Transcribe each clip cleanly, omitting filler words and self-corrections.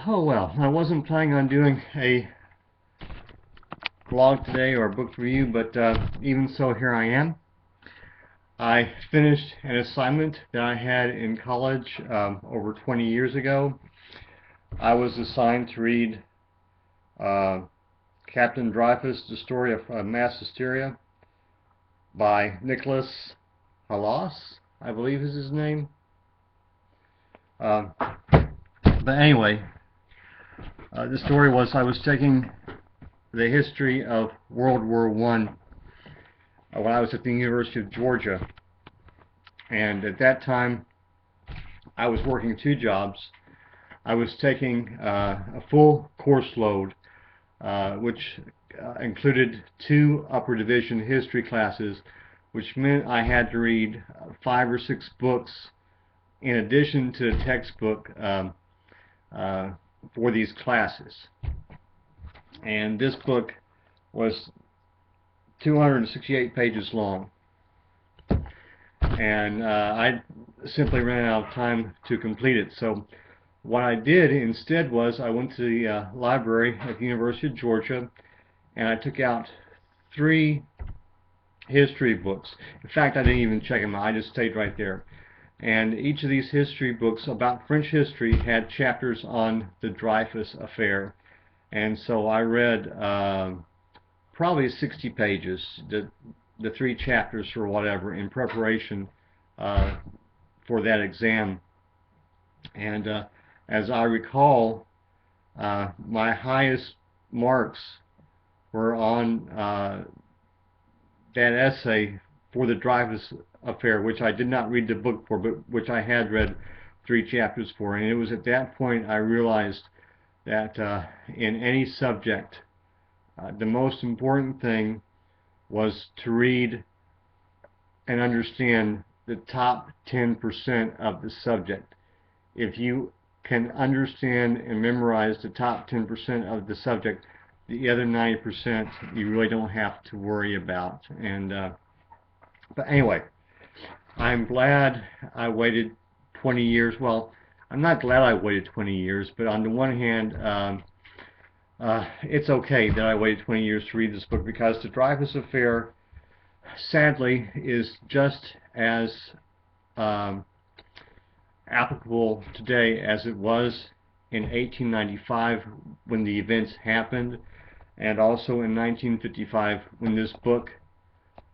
Oh well, I wasn't planning on doing a vlog today or a book review, but even so, here I am. I finished an assignment that I had in college over 20 years ago. I was assigned to read Captain Dreyfus, The Story of Mass Hysteria by Nicholas Halasz, I believe is his name. But anyway, the story was I was taking the history of World War I when I was at the University of Georgia, and at that time I was working two jobs. I was taking a full course load, which included two upper division history classes, which meant I had to read 5 or 6 books in addition to the textbook for these classes. And this book was 268 pages long, and I simply ran out of time to complete it. So what I did instead was I went to the library at the University of Georgia, and I took out 3 history books. In fact, I didn't even check them out. I just stayed right there. And each of these history books about French history had chapters on the Dreyfus affair. And so I read probably 60 pages, the 3 chapters or whatever, in preparation for that exam. And as I recall, my highest marks were on that essay for the Dreyfus affair, which I did not read the book for, but which I had read 3 chapters for. And it was at that point I realized that in any subject, the most important thing was to read and understand the top 10% of the subject. If you can understand and memorize the top 10% of the subject, the other 90% you really don't have to worry about. And but anyway, I'm glad I waited 20 years. Well, I'm not glad I waited 20 years, but on the one hand, it's okay that I waited 20 years to read this book, because the Dreyfus affair, sadly, is just as applicable today as it was in 1895 when the events happened, and also in 1955 when this book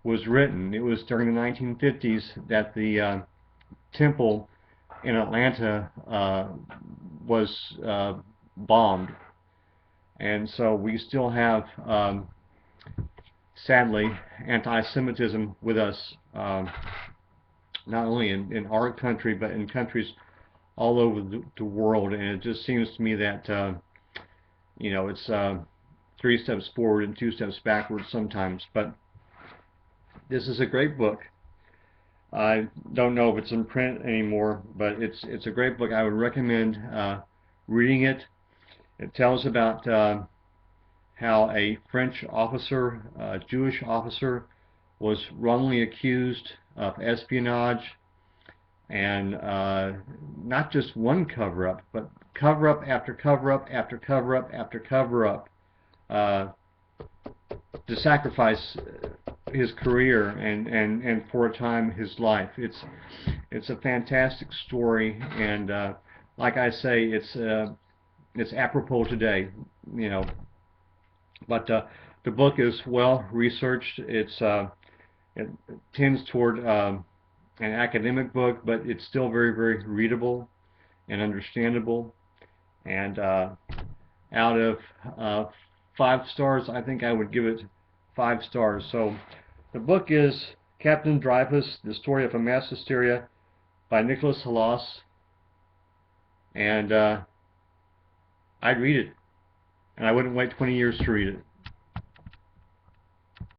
was written. It was during the 1950s that the temple in Atlanta was bombed, and so we still have, sadly, anti-Semitism with us, not only in our country but in countries all over the world. And it just seems to me that you know, it's 3 steps forward and 2 steps backwards sometimes. But this is a great book. I don't know if it's in print anymore, but it's a great book. I would recommend reading it. It tells about how a French officer, a Jewish officer, was wrongly accused of espionage, and not just one cover-up, but cover-up after cover-up after cover-up after cover-up, to sacrifice his career and for a time his life. It's a fantastic story, and like I say, it's apropos today, you know. But the book is well researched. It tends toward an academic book, but it's still very, very readable and understandable. And out of 5 stars, I think I would give it 5 stars. So the book is Captain Dreyfus, The Story of a Mass Hysteria by Nicholas Halasz, and I'd read it, and I wouldn't wait 20 years to read it.